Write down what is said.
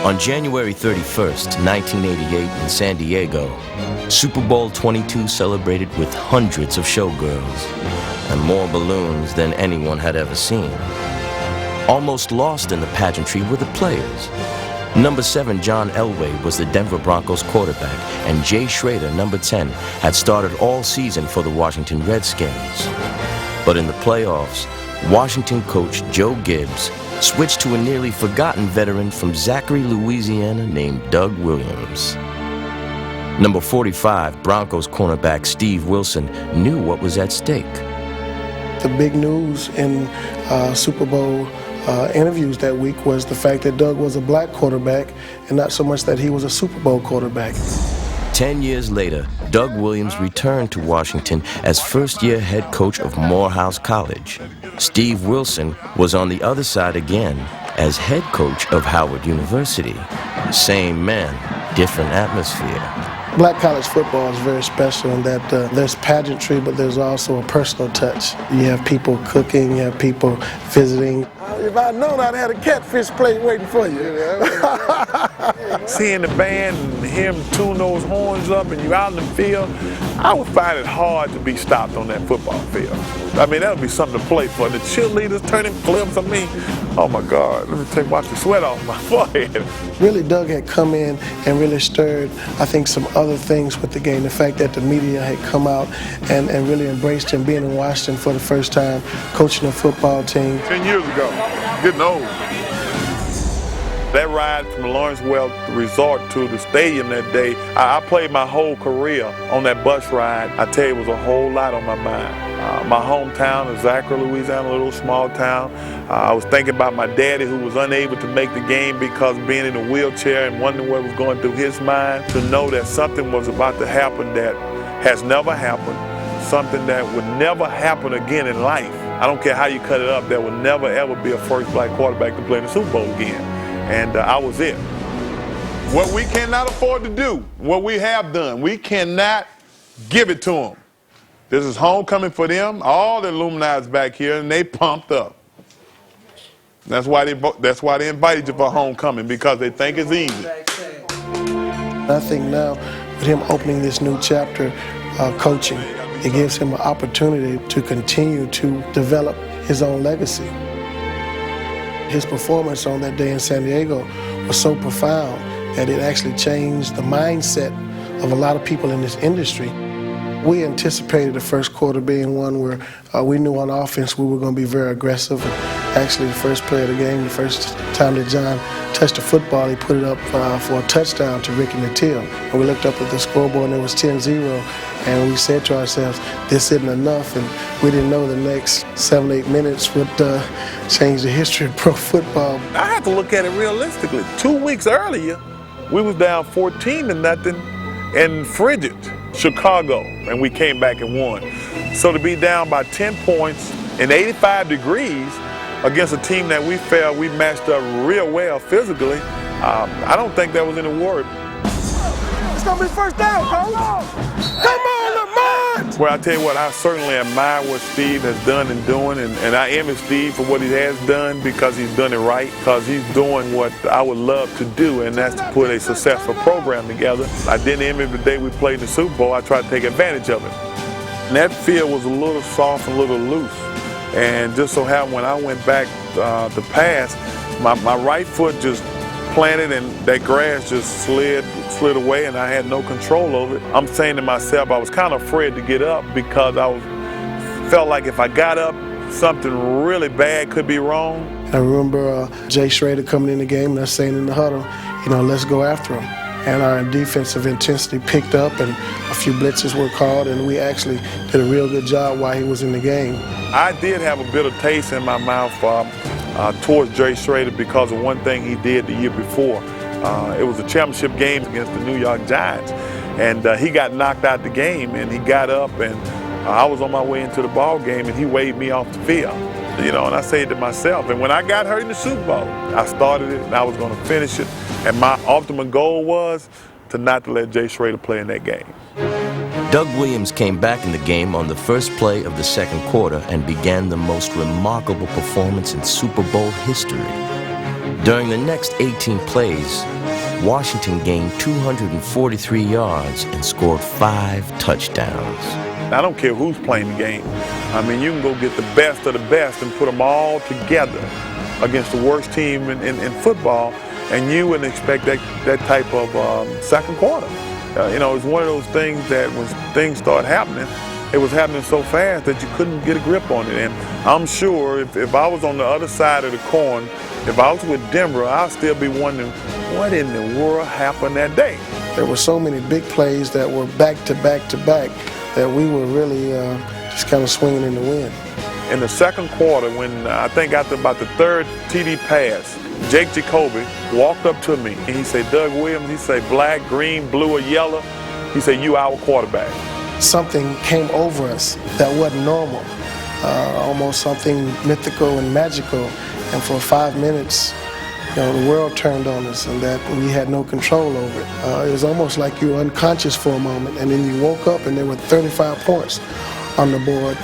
On January 31st, 1988 in San Diego, Super Bowl 22 celebrated with hundreds of showgirls and more balloons than anyone had ever seen. Almost lost in the pageantry were the players. Number 7, John Elway, was the Denver Broncos quarterback, and Jay Schroeder, number 10, had started all season for the Washington Redskins. But in the playoffs, Washington coach Joe Gibbs switched to a nearly forgotten veteran from Zachary, Louisiana, named Doug Williams. Number 45, Broncos cornerback Steve Wilson, knew what was at stake. The big news in Super Bowl interviews that week was the fact that Doug was a black quarterback and not so much that he was a Super Bowl quarterback. 10 years later, Doug Williams returned to Washington as first-year head coach of Morehouse College. Steve Wilson was on the other side again as head coach of Howard University. Same man, different atmosphere. Black college football is very special in that there's pageantry, but there's also a personal touch. You have people cooking, you have people visiting. If I'd known, I'd had a catfish plate waiting for you. Seeing the band and hear them tune those horns up and you out in the field, I would find it hard to be stopped on that football field. I mean, that would be something to play for. The cheerleaders turning flips, I mean, oh my God, let me wipe the sweat off my forehead. Really, Doug had come in and really stirred, I think, some other things with the game. The fact that the media had come out and really embraced him being in Washington for the first time, coaching a football team. 10 years ago, getting old. That ride from Lawrence Welk Resort to the stadium that day, I played my whole career on that bus ride. I tell you, it was a whole lot on my mind. My hometown is Zachary, Louisiana, a little small town. I was thinking about my daddy who was unable to make the game because being in a wheelchair and wondering what was going through his mind. To know that something was about to happen that has never happened, something that would never happen again in life. I don't care how you cut it up, there would never ever be a first black quarterback to play in the Super Bowl again. And I was it. What we cannot afford to do, what we have done, we cannot give it to them. This is homecoming for them. All the alumni's back here, and they pumped up. That's why they invited you for homecoming, because they think it's easy. I think now, with him opening this new chapter, coaching, it gives him an opportunity to continue to develop his own legacy. His performance on that day in San Diego was so profound that it actually changed the mindset of a lot of people in this industry. We anticipated the first quarter being one where we knew on offense we were going to be very aggressive. And actually, the first play of the game, the first time that John touched the football, he put it up for a touchdown to Ricky Nattil. And we looked up at the scoreboard and it was 10-0. And we said to ourselves, this isn't enough. And we didn't know the next 7-8 minutes would change the history of pro football. I have to look at it realistically. 2 weeks earlier, we was down 14-0 in frigid Chicago, and we came back and won. So to be down by 10 points in 85 degrees against a team that we felt we matched up real well physically, I don't think that was any worry. It's going to be first down, Coach. Come on, Lamont! Well, I tell you what, I certainly admire what Steve has done and doing, and I envy Steve for what he has done because he's done it right, because he's doing what I would love to do, and that's to put a successful program together. I didn't envy the day we played the Super Bowl. I tried to take advantage of it. And that field was a little soft and a little loose, and just so happened when I went back to pass, my right foot just planted and that grass just slid away and I had no control over it. I'm saying to myself, I was kind of afraid to get up because felt like if I got up, something really bad could be wrong. I remember Jay Schroeder coming in the game and us saying in the huddle, let's go after him. And our defensive intensity picked up and a few blitzes were called and we actually did a real good job while he was in the game. I did have a bitter taste in my mouth towards Jay Schroeder because of one thing he did the year before. It was a championship game against the New York Giants, and he got knocked out the game, and he got up, and I was on my way into the ball game, and he waved me off the field. And I said to myself, and when I got hurt in the Super Bowl, I started it, and I was going to finish it, and my ultimate goal was to not to let Jay Schroeder play in that game. Doug Williams came back in the game on the first play of the second quarter and began the most remarkable performance in Super Bowl history. During the next 18 plays, Washington gained 243 yards and scored 5 touchdowns. I don't care who's playing the game. I mean, you can go get the best of the best and put them all together against the worst team in football, and you wouldn't expect that type of second quarter. You know, it's one of those things that when things start happening, it was happening so fast that you couldn't get a grip on it. And I'm sure if I was on the other side of the coin, if I was with Denver, I'd still be wondering, what in the world happened that day? There were so many big plays that were back to back to back that we were really just kind of swinging in the wind. In the second quarter, when I think after about the third TD pass, Jake Jacoby walked up to me and he said, Doug Williams, he said, black, green, blue, or yellow, he said, you our quarterback. Something came over us that wasn't normal, almost something mythical and magical. And for 5 minutes, you know, the world turned on us and that we had no control over it. It was almost like you were unconscious for a moment, and then you woke up and there were 35 points on the board.